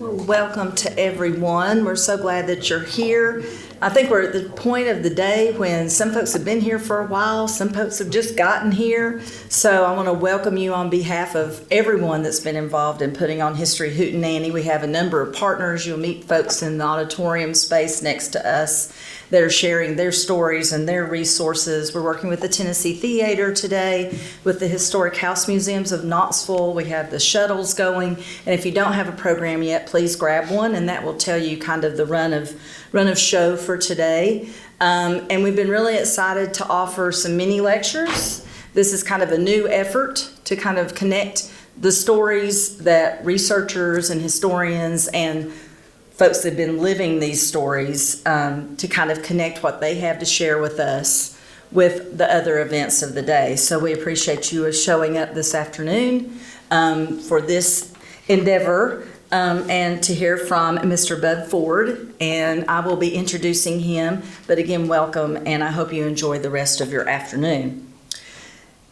Welcome to everyone. We're so glad that you're here. I think we're at the point of the day when some folks have been here for a while, some folks have just gotten here. So I want to welcome you on behalf of everyone that's been involved in putting on History Hootenanny. We have a number of partners. You'll meet folks in the auditorium space next to us that are sharing their stories and their resources. We're working with the Tennessee Theater today, with the Historic House Museums of Knoxville. We have the shuttles going, and if you don't have a program yet, please grab one, and that will tell you kind of the run of show for today. And we've been really excited to offer some mini lectures. This is kind of a new effort to kind of connect the stories that researchers and historians and folks that have been living these stories to kind of connect what they have to share with us with the other events of the day. So we appreciate you showing up this afternoon for this endeavor and to hear from Mr. Bud Ford. And I will be introducing him, but again, welcome, and I hope you enjoy the rest of your afternoon.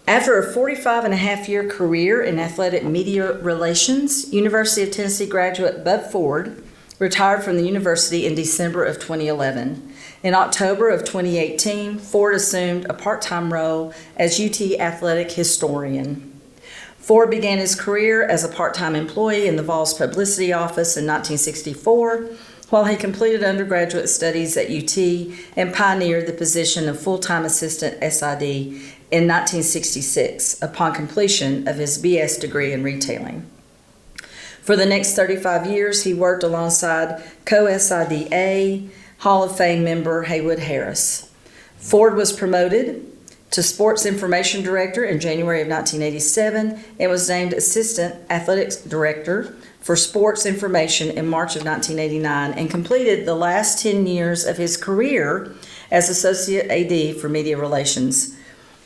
After a 45-and-a-half-year career in athletic media relations, University of Tennessee graduate Bud Ford retired from the university in December of 2011. In October of 2018, Ford assumed a part-time role as UT athletic historian. Ford began his career as a part-time employee in the Vols publicity office in 1964, while he completed undergraduate studies at UT and pioneered the position of full-time assistant SID in 1966 upon completion of his BS degree in retailing. For the next 35 years, he worked alongside co-SIDA Hall of Fame member Haywood Harris. Ford was promoted to Sports Information Director in January of 1987 and was named Assistant Athletics Director for Sports Information in March of 1989 and completed the last 10 years of his career as Associate AD for Media Relations.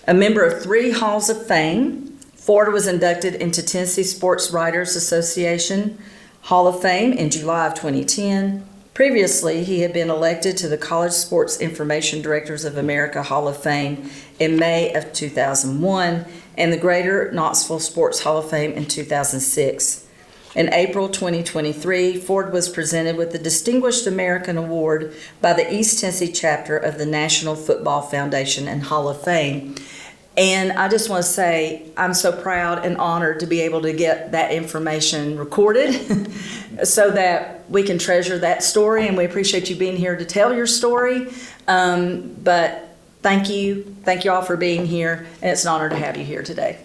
A member of 3 Halls of Fame, Ford was inducted into Tennessee Sports Writers Association Hall of Fame in July of 2010. Previously, he had been elected to the College Sports Information Directors of America Hall of Fame in May of 2001 and the Greater Knoxville Sports Hall of Fame in 2006. In April 2023, Ford was presented with the Distinguished American Award by the East Tennessee chapter of the National Football Foundation and Hall of Fame. And I just want to say I'm so proud and honored to be able to get that information recorded so that we can treasure that story, and we appreciate you being here to tell your story. But thank you all for being here, and it's an honor to have you here today.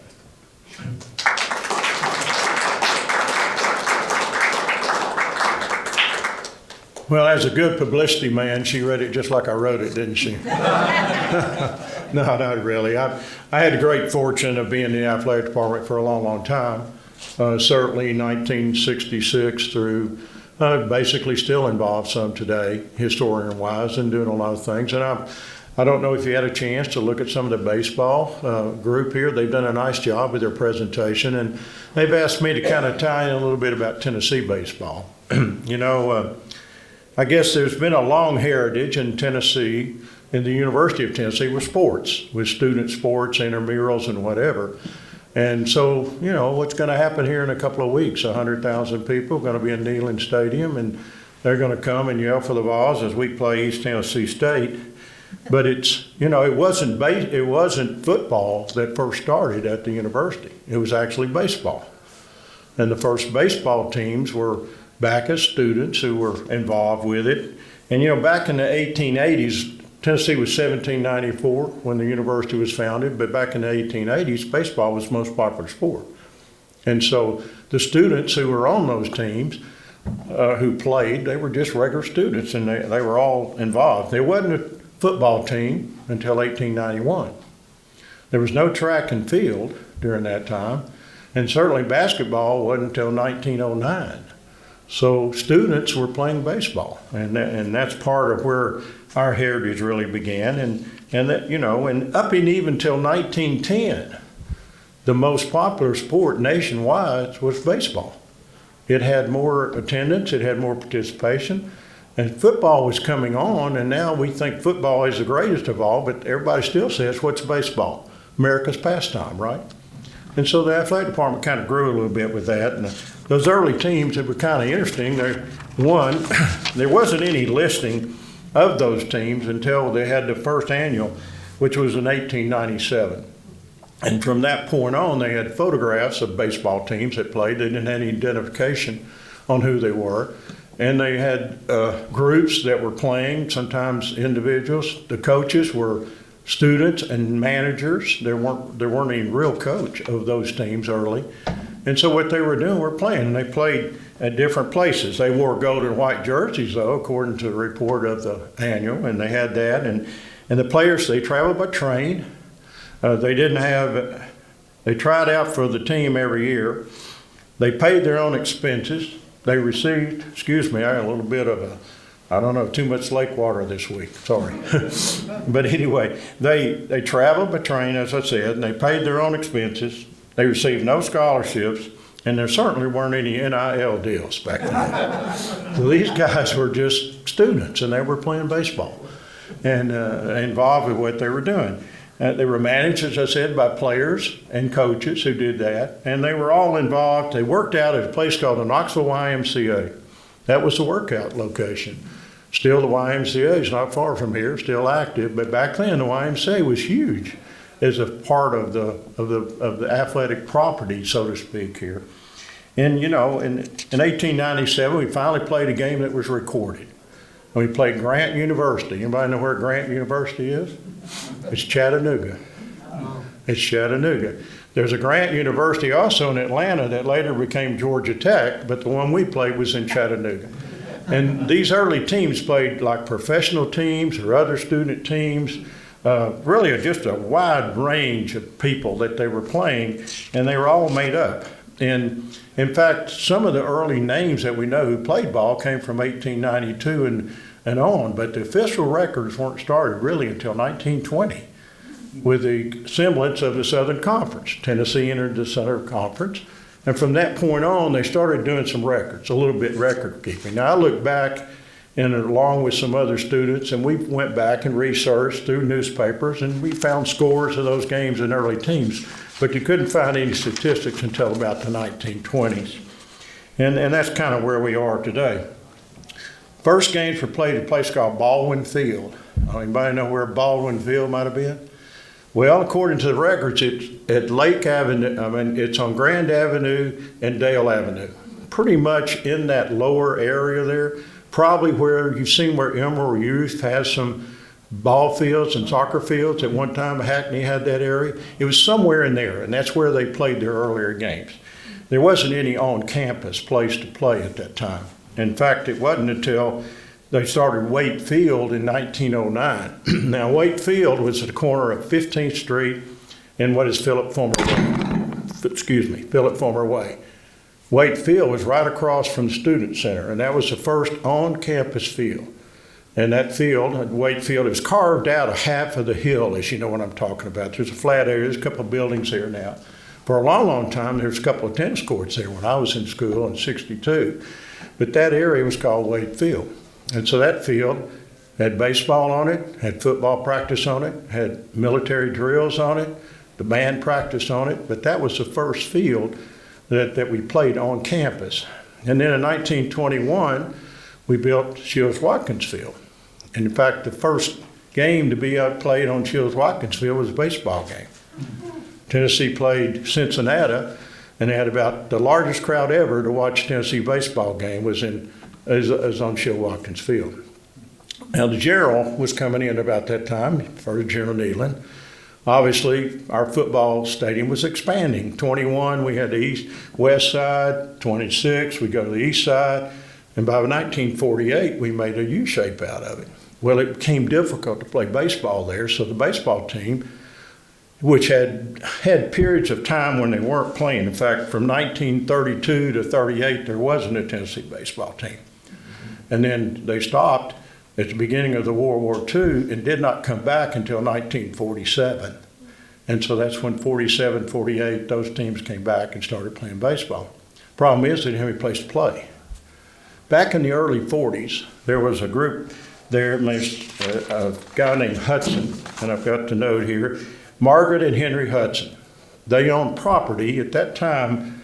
Well, as a good publicity man, she read it just like I wrote it, didn't she? No, not really. I had the great fortune of being in the athletic department for a long, long time. Certainly 1966 through basically still involved some today, historian-wise, and doing a lot of things. And I don't know if you had a chance to look at some of the baseball group here. They've done a nice job with their presentation, and they've asked me to kind of tie in a little bit about Tennessee baseball. I guess there's been a long heritage in Tennessee, in the University of Tennessee, with sports, with student sports, intramurals, and whatever. And so, what's going to happen here in a couple of weeks? 100,000 people are going to be in Neyland Stadium, and they're going to come and yell for the Vols as we play East Tennessee State. But it's, it wasn't football that first started at the university. It was actually baseball. And the first baseball teams were back as students who were involved with it. And back in the 1880s, Tennessee was 1794 when the university was founded, but back in the 1880s, baseball was the most popular sport. And so the students who were on those teams, who played, they were just regular students, and they were all involved. There wasn't a football team until 1891. There was no track and field during that time, and certainly basketball wasn't until 1909. So students were playing baseball, and that's part of where our heritage really began. And up and even till 1910, the most popular sport nationwide was baseball. It had more attendance, it had more participation, and football was coming on, and now we think football is the greatest of all, but everybody still says, what's baseball? America's pastime, right? And so the athletic department kind of grew a little bit with that, and those early teams, it was kind of interesting. One, there wasn't any listing of those teams until they had the first annual, which was in 1897. And from that point on, they had photographs of baseball teams that played. They didn't have any identification on who they were. And they had groups that were playing, sometimes individuals. The coaches were students and managers. There weren't any real coach of those teams early. And so what they were doing were playing, and they played at different places. They wore gold and white jerseys, though, according to the report of the annual, and they had that. And the players, they traveled by train. They tried out for the team every year. They paid their own expenses. They received, excuse me, I had a little bit of too much lake water this week, sorry. But anyway, they traveled by train, as I said, and they paid their own expenses. They received no scholarships, and there certainly weren't any NIL deals back then. So these guys were just students, and they were playing baseball and involved with what they were doing. They were managed, as I said, by players and coaches who did that, and they were all involved. They worked out at a place called the Knoxville YMCA. That was the workout location. Still, the YMCA is not far from here, still active, but back then the YMCA was huge as a part of the athletic property, so to speak, here. And in 1897, we finally played a game that was recorded. We played Grant University. Anybody know where Grant University is? It's Chattanooga. It's Chattanooga. There's a Grant University also in Atlanta that later became Georgia Tech, but the one we played was in Chattanooga. And these early teams played like professional teams or other student teams, really just a wide range of people that they were playing, and they were all made up. And in fact, some of the early names that we know who played ball came from 1892 and on, but the official records weren't started really until 1920 with the semblance of the Southern Conference. Tennessee entered the Southern Conference, and from that point on, they started doing some records, a little bit record keeping. Now, I look back and along with some other students, and we went back and researched through newspapers, and we found scores of those games in early teams, but you couldn't find any statistics until about the 1920s. And that's kind of where we are today. First games were played at a place called Baldwin Field. Anybody know where Baldwin Field might have been? Well, according to the records, it's at Lake Avenue. It's on Grand Avenue and Dale Avenue. Pretty much in that lower area there, probably where you've seen where Emerald Youth has some ball fields and soccer fields. At one time, Hackney had that area. It was somewhere in there, and that's where they played their earlier games. There wasn't any on-campus place to play at that time. In fact, it wasn't until they started Waite Field in 1909. Now, Waite Field was at the corner of 15th Street and what is Philip Fulmer Way. Waite Field was right across from the Student Center, and that was the first on-campus field. And that field, Waite Field, is carved out of half of the hill, as you know what I'm talking about. There's a flat area, there's a couple of buildings there now. For a long, long time, there was a couple of tennis courts there when I was in school in '62. But that area was called Waite Field. And so that field had baseball on it, had football practice on it, had military drills on it, the band practiced on it, but that was the first field that we played on campus. And then in 1921, we built Shields-Watkins Field. And in fact, the first game to be played on Shields-Watkins Field was a baseball game. Tennessee played Cincinnati, and they had about the largest crowd ever to watch a Tennessee baseball game was on Shields-Watkins Field. Now, the Gerald was coming in about that time for General Neyland. Obviously, our football stadium was expanding. 21, we had the west side. 26, we go to the east side. And by 1948, we made a U shape out of it. Well, it became difficult to play baseball there, so the baseball team, which had periods of time when they weren't playing. In fact, from 1932 to 38, there wasn't a Tennessee baseball team. And then they stopped at the beginning of the World War II and did not come back until 1947. And so that's when 47, 48, those teams came back and started playing baseball. Problem is, they didn't have any place to play. Back in the early 40s, there was a group there, a guy named Hudson, and I've got the note here, Margaret and Henry Hudson. They owned property. At that time,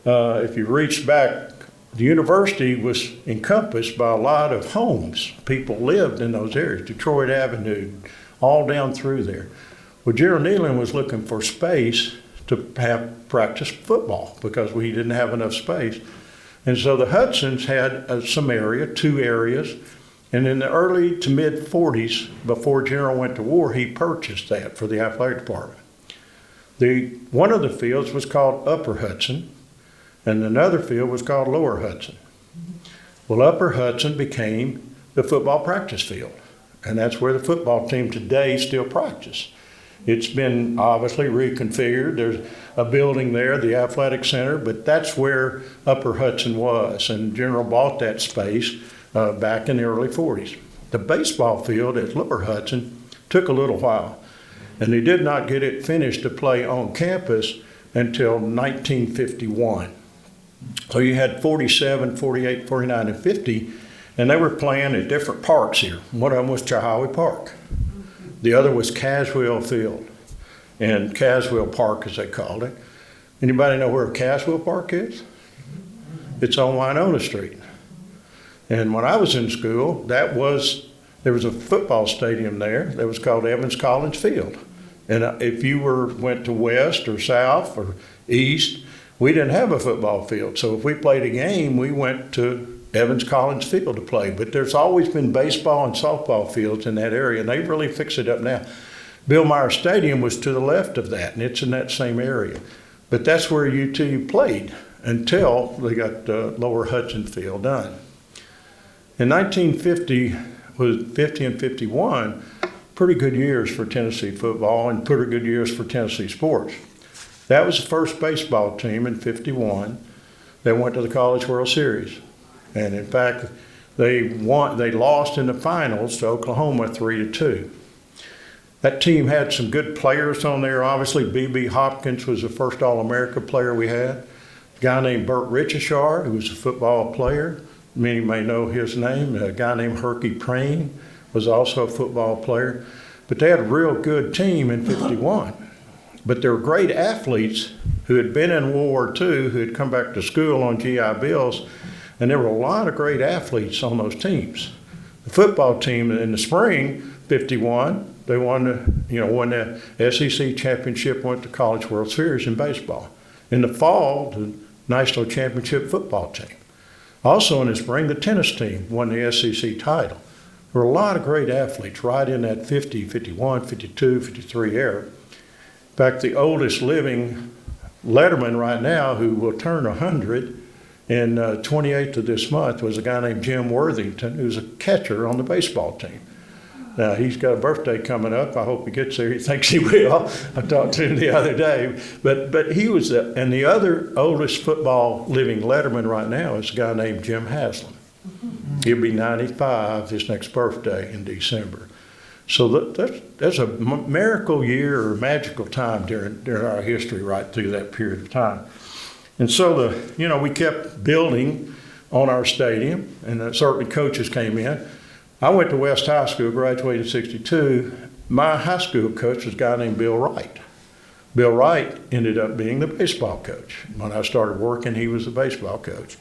if you reach back, the university was encompassed by a lot of homes. People lived in those areas, Detroit Avenue, all down through there. Well, Gerald Nealon was looking for space to have practice football because we didn't have enough space. And so the Hudsons had some area, 2 areas, and in the early to mid 40s, before General went to war, he purchased that for the athletic department. One of the fields was called Upper Hudson, and another field was called Lower Hudson. Well, Upper Hudson became the football practice field, and that's where the football team today still practice. It's been obviously reconfigured. There's a building there, the athletic center, but that's where Upper Hudson was, and General bought that space back in the early 40s. The baseball field at Lower Hudson took a little while, and they did not get it finished to play on campus until 1951. So you had 47, 48, 49, and 50, and they were playing at different parks here. One of them was Chihuahua Park. The other was Caswell Field, and Caswell Park, as they called it. Anybody know where Caswell Park is? It's on Winona Street. And when I was in school, there was a football stadium there that was called Evans Collins Field. And if you went to west or south or east, we didn't have a football field. So if we played a game, we went to Evans Collins Field to play. But there's always been baseball and softball fields in that area, and they've really fixed it up now. Bill Meyer Stadium was to the left of that, and it's in that same area. But that's where UT played until they got Lower Hudson Field done. In 1950, was 50 and 51, pretty good years for Tennessee football and pretty good years for Tennessee sports. That was the first baseball team in 51 that went to the College World Series. And in fact, they lost in the finals to Oklahoma 3-2. That team had some good players on there. Obviously, B.B. Hopkins was the first All-America player we had. A guy named Bert Richishard, who was a football player. Many may know his name. A guy named Herky Prain was also a football player. But they had a real good team in 51. But there were great athletes who had been in World War II, who had come back to school on GI Bills, and there were a lot of great athletes on those teams. The football team in the spring, 51, they won the SEC championship, went to College World Series in baseball. In the fall, the National Championship football team. Also in the spring, the tennis team won the SEC title. There were a lot of great athletes right in that 50, 51, 52, 53 era. In fact, the oldest living letterman right now, who will turn 100 in 28th of this month, was a guy named Jim Worthington, who's a catcher on the baseball team. Now, he's got a birthday coming up. I hope he gets there. He thinks he will. I talked to him the other day. But he was, and the other oldest football living letterman right now is a guy named Jim Haslam. He'll be 95 his next birthday in December. So that's a miracle year or magical time during our history right through that period of time. And so we kept building on our stadium, and certainly coaches came in. I went to West High School, graduated in 62. My high school coach was a guy named Bill Wright. Bill Wright ended up being the baseball coach. When I started working, he was the baseball coach.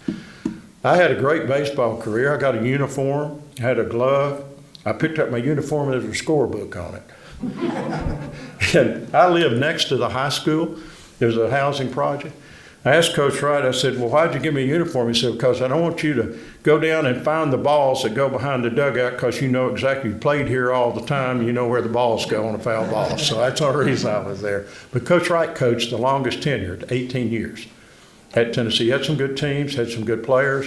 I had a great baseball career. I got a uniform, had a glove. I picked up my uniform and there was a scorebook on it. And I lived next to the high school. There was a housing project. I asked Coach Wright, I said, well, why'd you give me a uniform? He said, because I don't want you to go down and find the balls that go behind the dugout because you know exactly, you played here all the time, you know where the balls go on a foul ball. So that's the reason I was there. But Coach Wright coached the longest tenure, 18 years at Tennessee. He had some good teams, had some good players,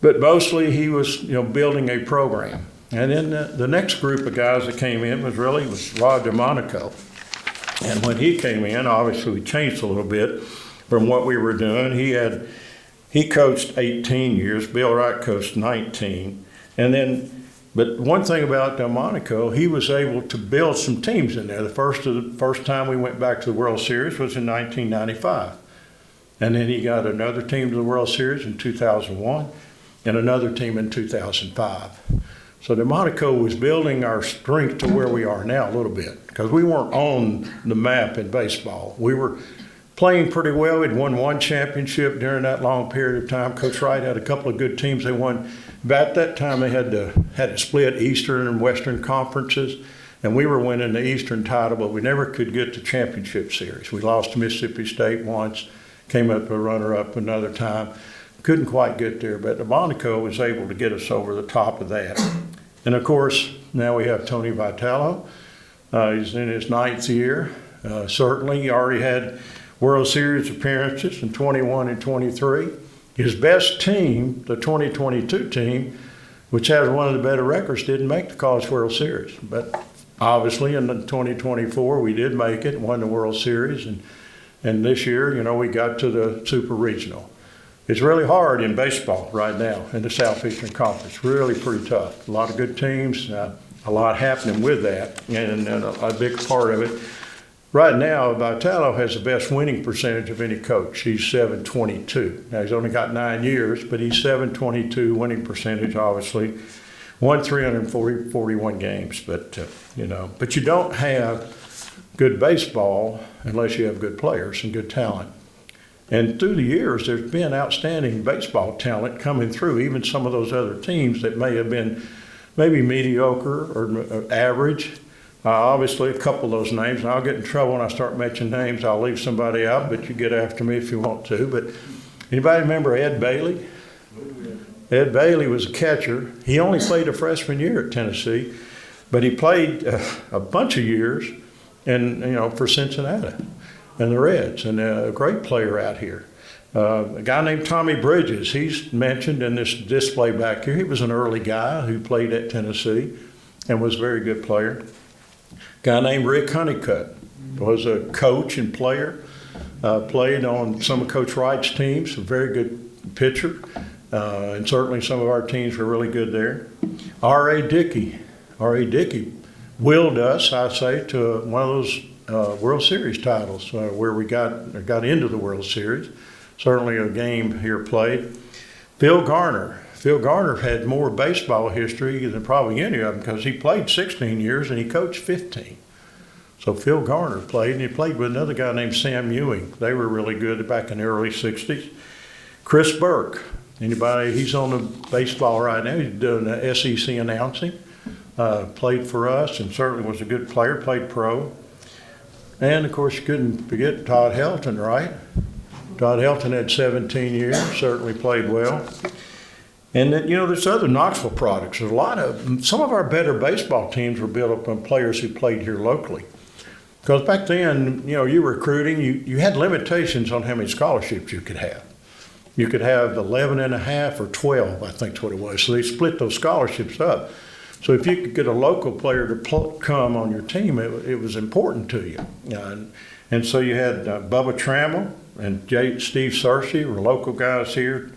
but mostly he was building a program. And then the next group of guys that came in was Rod DeMonico. And when he came in, obviously we changed a little bit from what we were doing. He coached 18 years. Bill Wright coached 19. But one thing about Delmonico, he was able to build some teams in there. The first time we went back to the World Series was in 1995. And then he got another team to the World Series in 2001 and another team in 2005. So Delmonico was building our strength to where we are now a little bit, because we weren't on the map in baseball. We were playing pretty well. We'd won one championship during that long period of time. Coach Wright had a couple of good teams. They won. About that time, they had to split Eastern and Western conferences, and we were winning the Eastern title, but we never could get the championship series. We lost to Mississippi State once, came up a runner-up another time. Couldn't quite get there, but Monaco was able to get us over the top of that. And of course, now we have Tony Vitello. He's in his 9th year. Certainly, he already had World Series appearances in 21 and 23. His best team, the 2022 team, which has one of the better records, didn't make the College World Series. But obviously in the 2024, we did make it, won the World Series. And this year, we got to the Super Regional. It's really hard in baseball right now in the Southeastern Conference, really pretty tough. A lot of good teams, a lot happening with that, and a big part of it. Right now, Vitello has the best winning percentage of any coach. He's .722. Now, he's only got 9 years, but he's .722 winning percentage, obviously. Won 341 games, but you don't have good baseball unless you have good players and good talent. And through the years, there's been outstanding baseball talent coming through, even some of those other teams that may have been maybe mediocre or average. Obviously, a couple of those names, and I'll get in trouble when I start mentioning names. I'll leave somebody out, but you get after me if you want to. But anybody remember Ed Bailey? Ed Bailey was a catcher. He only played a freshman year at Tennessee, but he played a bunch of years for Cincinnati and the Reds, and a great player out here. A guy named Tommy Bridges, he's mentioned in this display back here. He was an early guy who played at Tennessee and was a very good player. Guy named Rick Honeycutt was a coach and player, played on some of Coach Wright's teams, a very good pitcher, and certainly some of our teams were really good there. R.A. Dickey willed us, I say, to one of those World Series titles where we got into the World Series. Certainly a game here played. Phil Garner had more baseball history than probably any of them because he played 16 years and he coached 15. So Phil Garner played, and he played with another guy named Sam Ewing. They were really good back in the early 60s. Chris Burke, he's on the baseball right now. He's doing the SEC announcing. Played for us and certainly was a good player, played pro. And of course, you couldn't forget Todd Helton, right? Todd Helton had 17 years, certainly played well. And then, there's other Knoxville products. There's some of our better baseball teams were built up on players who played here locally. Because back then, you were recruiting, you had limitations on how many scholarships you could have. You could have 11 and a half or 12, I think is what it was. So they split those scholarships up. So if you could get a local player to come on your team, it was important to you. And so you had Bubba Trammell and Steve Searcy were local guys here.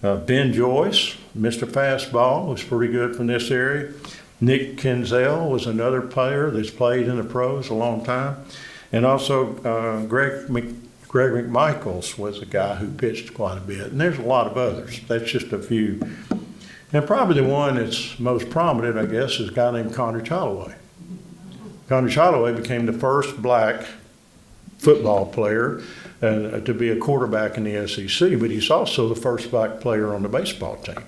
Ben Joyce, Mr. Fastball, was pretty good from this area. Nick Kinzel was another player that's played in the pros a long time. And also Greg McMichaels was a guy who pitched quite a bit. And there's a lot of others. That's just a few. And probably the one that's most prominent, I guess, is a guy named Connor Chalaway. Connor Chalaway became the first black football player to be a quarterback in the SEC, but he's also the first black player on the baseball team.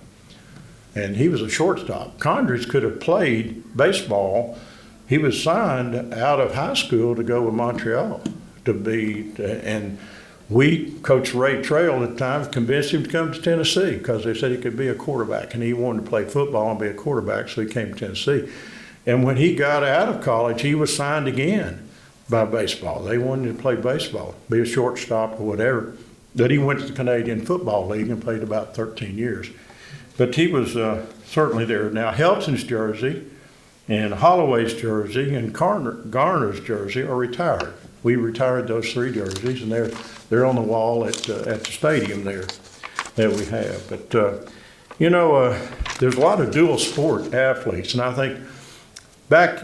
And he was a shortstop. Condridge could have played baseball. He was signed out of high school to go with Montreal and Coach Ray Trail at the time convinced him to come to Tennessee because they said he could be a quarterback, and he wanted to play football and be a quarterback, so he came to Tennessee. And when he got out of college, he was signed again by baseball. They wanted him to play baseball, be a shortstop or whatever. But he went to the Canadian Football League and played about 13 years. But he was certainly there. Now, Helton's jersey and Holloway's jersey and Garner's jersey are retired. We retired those 3 jerseys, and they're on the wall at the stadium there that we have. But, there's a lot of dual sport athletes, and I think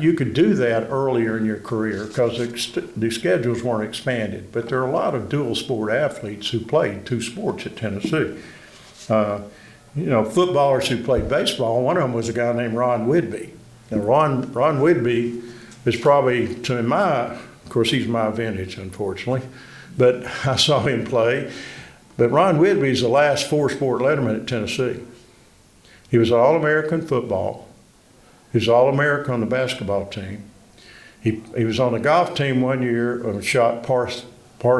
you could do that earlier in your career because the schedules weren't expanded. But there are a lot of dual sport athletes who played 2 sports at Tennessee. Footballers who played baseball, one of them was a guy named Ron Whidbey. And Ron Whidbey is probably, of course, he's my vintage, unfortunately. but I saw him play. But Ron Whitby's the last four-sport letterman at Tennessee. He was All-American football. He was All-American on the basketball team. He was on the golf team one year, shot par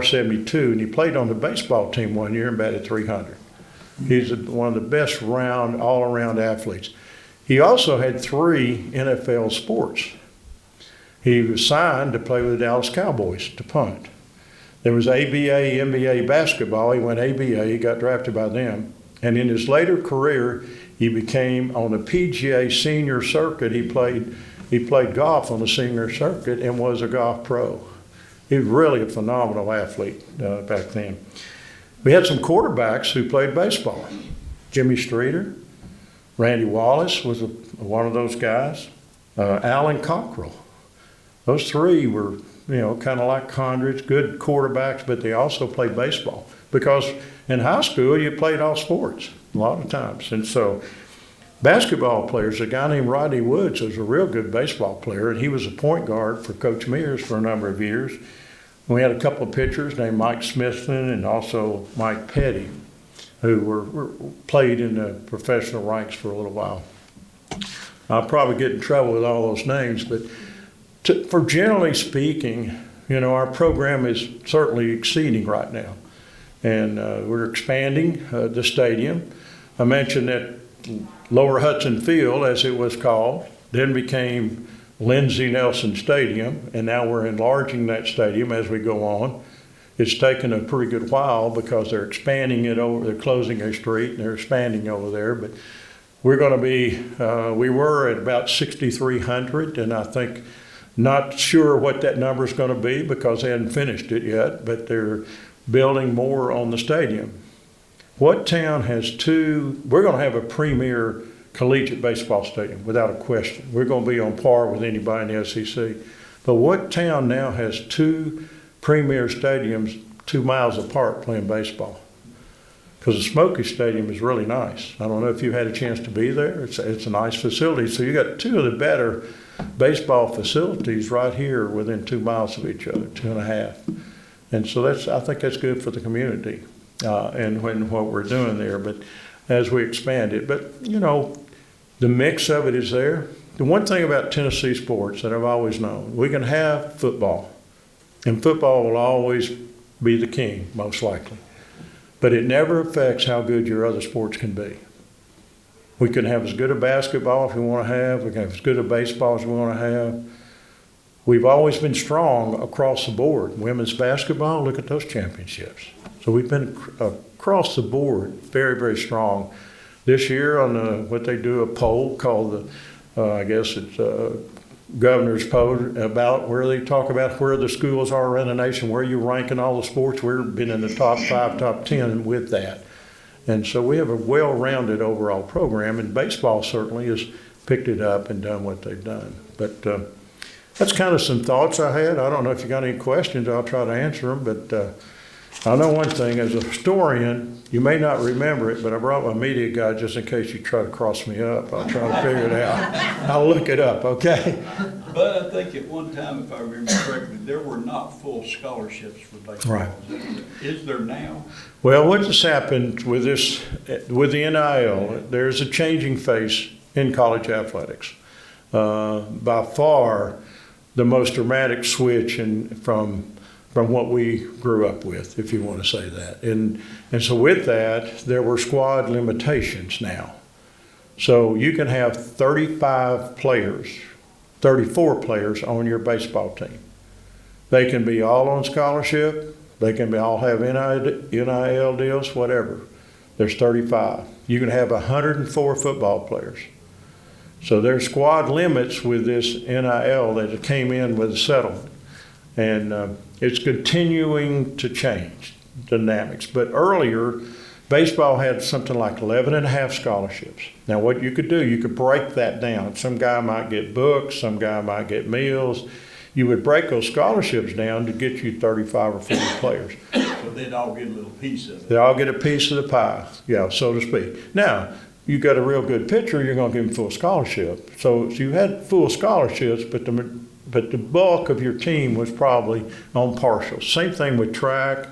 72, and he played on the baseball team one year and batted 300. He's one of the best all-around athletes. He also had 3 NFL sports. He was signed to play with the Dallas Cowboys to punt. There was ABA, NBA basketball. He went ABA. He got drafted by them. And in his later career, he became on the PGA senior circuit. He played golf on the senior circuit and was a golf pro. He was really a phenomenal athlete back then. We had some quarterbacks who played baseball. Jimmy Streeter, Randy Wallace was one of those guys. Alan Cockrell. Those 3 were, kind of like Condrich, good quarterbacks, but they also played baseball. Because in high school, you played all sports a lot of times. And so basketball players, a guy named Rodney Woods was a real good baseball player, and he was a point guard for Coach Mears for a number of years. We had a couple of pitchers named Mike Smithson and also Mike Petty, who played in the professional ranks for a little while. I'll probably get in trouble with all those names, but for generally speaking, our program is certainly exceeding right now. And we're expanding the stadium. I mentioned that Lower Hudson Field, as it was called, then became Lindsey Nelson Stadium, and now we're enlarging that stadium as we go on. It's taken a pretty good while because they're expanding it over, they're closing a street and they're expanding over there, but we're going to be, we were at about 6,300, and I think, not sure what that number is going to be because they hadn't finished it yet, but they're building more on the stadium. What town has 2, we're going to have a premier collegiate baseball stadium, without a question. We're going to be on par with anybody in the SEC. But what town now has 2 premier stadiums 2 miles apart playing baseball? Because the Smoky Stadium is really nice. I don't know if you've had a chance to be there. It's a nice facility. So you got 2 of the better baseball facilities right here within 2 miles of each other, 2.5. And so I think that's good for the community and what we're doing there. But as we expand it. But, the mix of it is there. The one thing about Tennessee sports that I've always known, we can have football, and football will always be the king, most likely. But it never affects how good your other sports can be. We can have as good a basketball as we want to have. We can have as good a baseball as we want to have. We've always been strong across the board. Women's basketball, look at those championships. So we've been across the board very, very strong. This year on what they do, a poll called I guess it's governor's poll about where they talk about where the schools are around the nation, where you rank in all the sports. We've been in the top 5, top 10 with that. And so we have a well-rounded overall program, and baseball certainly has picked it up and done what they've done. But that's kind of some thoughts I had. I don't know if you got any questions. I'll try to answer them, but I know one thing, as a historian, you may not remember it, but I brought my media guide just in case you try to cross me up. I'll try to figure it out. I'll look it up, okay? But I think at one time, if I remember correctly, there were not full scholarships for baseball. Right. Is there now? Well, what has happened with with the NIL, there's a changing face in college athletics. By far, the most dramatic switch from what we grew up with, if you want to say that. And so with that, there were squad limitations now. So you can have 35 players, 34 players on your baseball team. They can be all on scholarship. They can all have NIL deals, whatever. There's 35. You can have 104 football players. So there's squad limits with this NIL that came in with a settlement. And it's continuing to change dynamics. But earlier, baseball had something like 11 and a half scholarships. Now what you could do, you could break that down. Some guy might get books, some guy might get meals. You would break those scholarships down to get you 35 or 40 players. So they'd all get a little piece of it. They all get a piece of the pie, yeah, so to speak. Now, you got a real good pitcher, you're going to give him full scholarship. So you had full scholarships, but but the bulk of your team was probably on partials. Same thing with track,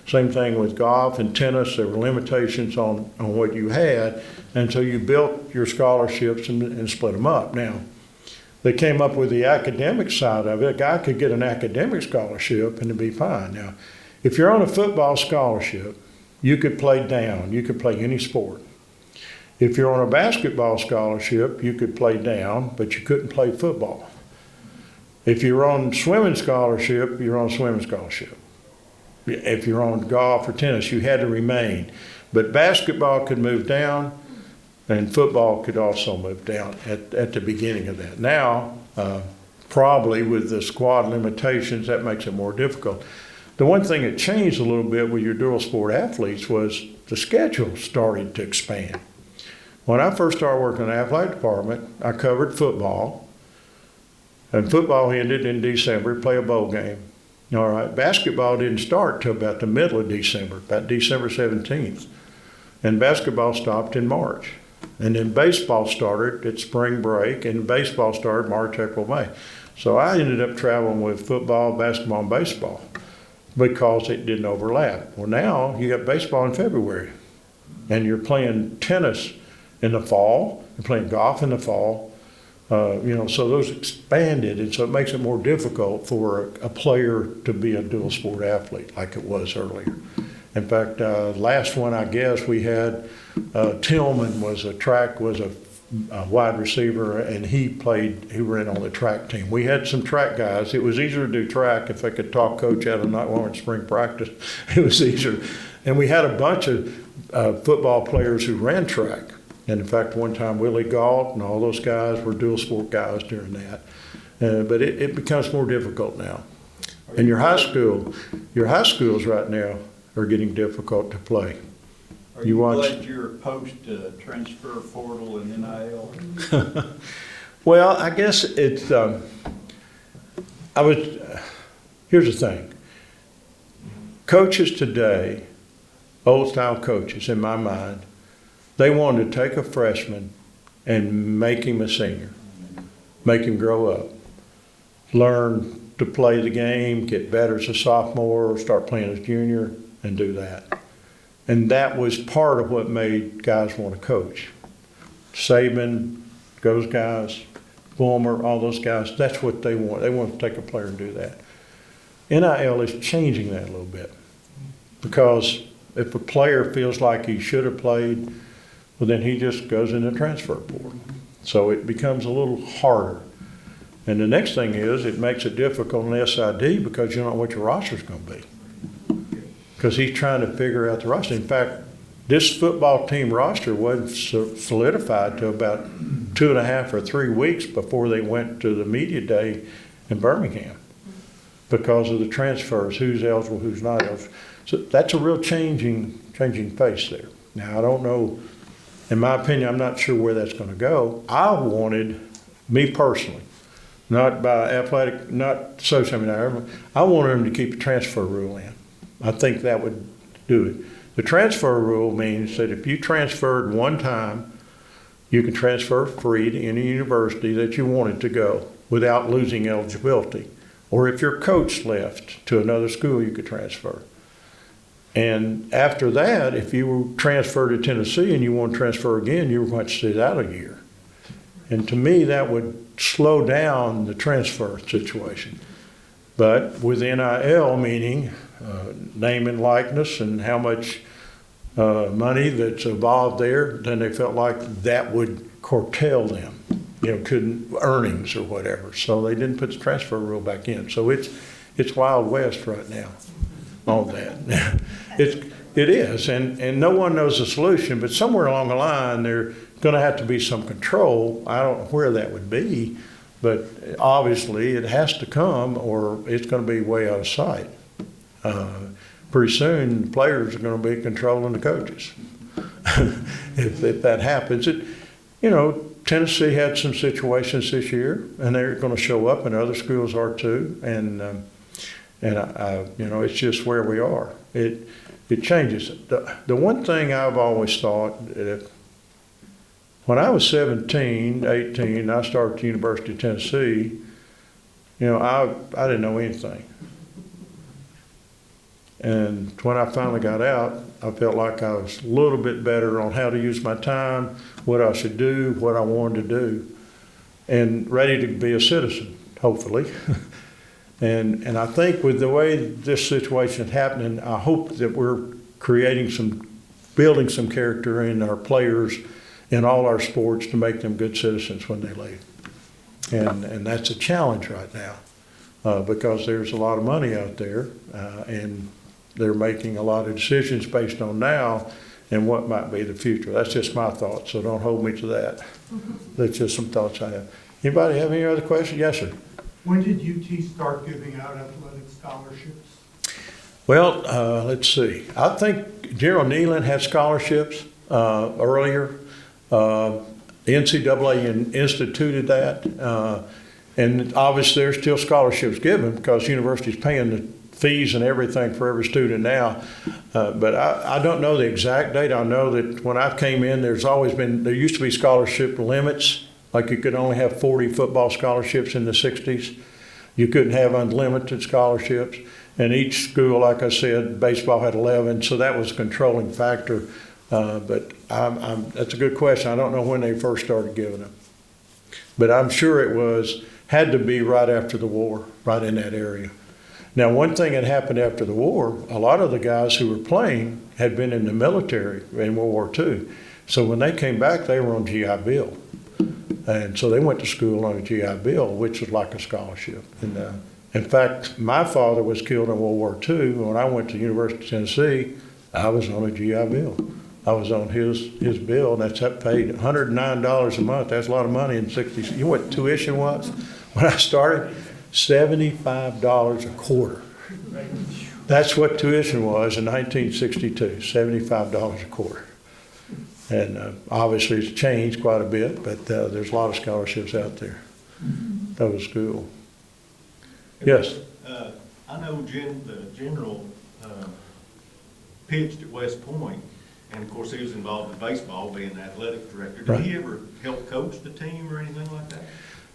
same thing with golf and tennis. There were limitations on what you had, and so you built your scholarships and split them up. Now, they came up with the academic side of it. A guy could get an academic scholarship and it'd be fine. Now, if you're on a football scholarship, you could play down. You could play any sport. If you're on a basketball scholarship, you could play down, but you couldn't play football. If you're on swimming scholarship, you're on swimming scholarship. If you're on golf or tennis, you had to remain. But basketball could move down, and football could also move down at the beginning of that. Now, probably with the squad limitations, that makes it more difficult. The one thing that changed a little bit with your dual sport athletes was the schedule started to expand. When I first started working in the athletic department, I covered football, and football ended in December, play a bowl game. All right, basketball didn't start till about the middle of December, about December 17th, and basketball stopped in March. And then baseball started at spring break, and baseball started March, April, May. So I ended up traveling with football, basketball, and baseball because it didn't overlap. Well, now you got baseball in February, and you're playing tennis in the fall, you're playing golf in the fall. So those expanded, and so it makes it more difficult for a player to be a dual sport athlete like it was earlier. In fact, last one I guess we had Tillman was a wide receiver, and he ran on the track team. We had some track guys. It was easier to do track if I could talk coach out of not wanting spring practice. It was easier. And we had a bunch of football players who ran track. And in fact, one time Willie Galt and all those guys were dual sport guys during that. But it becomes more difficult now. And your high schools right now are getting difficult to play. Are you glad you're post-transfer portal and NIL? Well, I guess it's, here's the thing. Coaches today, old-style coaches in my mind, they wanted to take a freshman and make him a senior, make him grow up, learn to play the game, get better as a sophomore, start playing as junior, and do that. And that was part of what made guys want to coach. Saban, those guys, Fulmer, all those guys, that's what they want. They want to take a player and do that. NIL is changing that a little bit because if a player feels like he should have played, well, then he just goes in the transfer portal. So it becomes a little harder. And the next thing is it makes it difficult in SID because you don't know what your roster's going to be. Because he's trying to figure out the roster. In fact, this football team roster wasn't solidified till about 2.5 or 3 weeks before they went to the media day in Birmingham because of the transfers, who's eligible, who's not eligible. So that's a real changing face there. Now, I don't know. In my opinion, I'm not sure where that's going to go. I wanted, me personally, not by athletic, not social media, I wanted them to keep the transfer rule in. I think that would do it. The transfer rule means that if you transferred one time, you can transfer free to any university that you wanted to go without losing eligibility. Or if your coach left to another school, you could transfer. And after that, if you were transferred to Tennessee and you want to transfer again, you were going to sit out a year. And to me, that would slow down the transfer situation. But with NIL, meaning name and likeness and how much money that's involved there, then they felt like that would curtail them, couldn't earnings or whatever. So they didn't put the transfer rule back in. So it's Wild West right now on that. It is, and no one knows the solution, but somewhere along the line there's going to have to be some control. I don't know where that would be, but obviously it has to come or it's going to be way out of sight. Pretty soon the players are going to be controlling the coaches. if that happens, Tennessee had some situations this year, and they're going to show up, and other schools are too. And it's just where we are. It changes. The one thing I've always thought that when I was 17, 18, I started at the University of Tennessee. I didn't know anything. And when I finally got out, I felt like I was a little bit better on how to use my time, what I should do, what I wanted to do, and ready to be a citizen, hopefully. And I think with the way this situation is happening, I hope that we're building some character in our players in all our sports to make them good citizens when they leave. And that's a challenge right now because there's a lot of money out there and they're making a lot of decisions based on now and what might be the future. That's just my thoughts, so don't hold me to that. That's just some thoughts I have. Anybody have any other questions? Yes, sir. When did UT start giving out athletic scholarships? Well, let's see. I think General Neyland had scholarships earlier. The NCAA instituted that. And obviously there's still scholarships given because the university's paying the fees and everything for every student now. But I don't know the exact date. I know that when I came in, there used to be scholarship limits. Like you could only have 40 football scholarships in the 60s. You couldn't have unlimited scholarships. And each school, like I said, baseball had 11, so that was a controlling factor. But that's a good question. I don't know when they first started giving them. But I'm sure it had to be right after the war, right in that area. Now, one thing that happened after the war, a lot of the guys who were playing had been in the military in World War II. So when they came back, they were on GI Bill. And so they went to school on a GI Bill, which was like a scholarship. And in fact, my father was killed in World War II. When I went to the University of Tennessee, I was on a GI Bill. I was on his bill, and that paid $109 a month. That's a lot of money in the 60s. You know what tuition was when I started? $75 a quarter. That's what tuition was in 1962, $75 a quarter. And obviously it's changed quite a bit, but there's a lot of scholarships out there. That was cool. Yes? I know the general pitched at West Point, and of course he was involved in baseball, being the athletic director. Did he ever help coach the team or anything like that?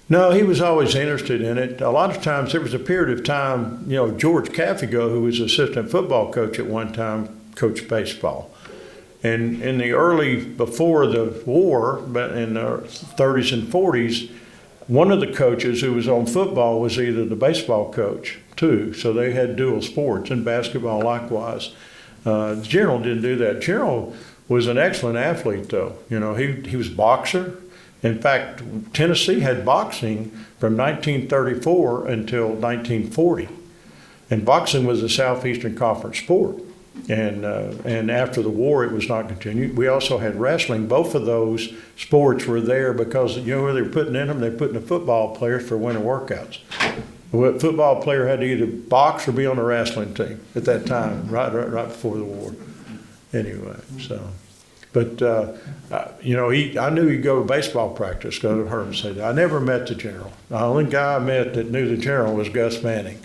No, he was always interested in it. A lot of times there was a period of time, George Caffigo, who was assistant football coach at one time, coached baseball. And in the before the war, but in the 30s and 40s, one of the coaches who was on football was either the baseball coach too. So they had dual sports, and basketball likewise. General didn't do that. General was an excellent athlete though. He was a boxer. In fact, Tennessee had boxing from 1934 until 1940. And boxing was a Southeastern Conference sport. And after the war, it was not continued. We also had wrestling. Both of those sports were there because, where they were putting in them, they were putting the football players for winter workouts. A football player had to either box or be on the wrestling team at that time, right before the war. Anyway, so. But, I knew he'd go to baseball practice because I heard him say that. I never met the general. The only guy I met that knew the general was Gus Manning.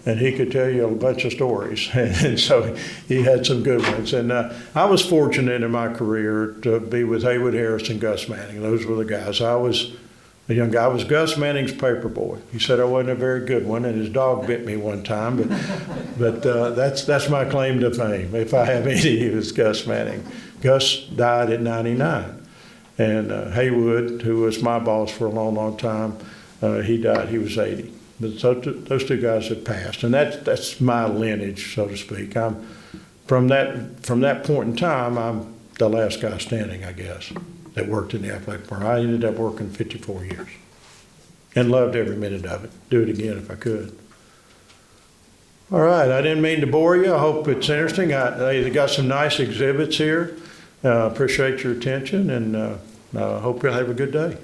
And he could tell you a bunch of stories. And so he had some good ones. And I was fortunate in my career to be with Haywood Harris and Gus Manning. Those were the guys. I was a young guy. I was Gus Manning's paper boy. He said I wasn't a very good one, and his dog bit me one time. But that's my claim to fame. If I have any, it was Gus Manning. Gus died at 99. And Haywood, who was my boss for a long, long time, he died. He was 80. But those two guys have passed, and that's my lineage, so to speak. From that point in time, I'm the last guy standing, I guess, that worked in the athletic department. I ended up working 54 years, and loved every minute of it. Do it again if I could. All right, I didn't mean to bore you. I hope it's interesting. They got some nice exhibits here. Appreciate your attention, and hope you'll have a good day.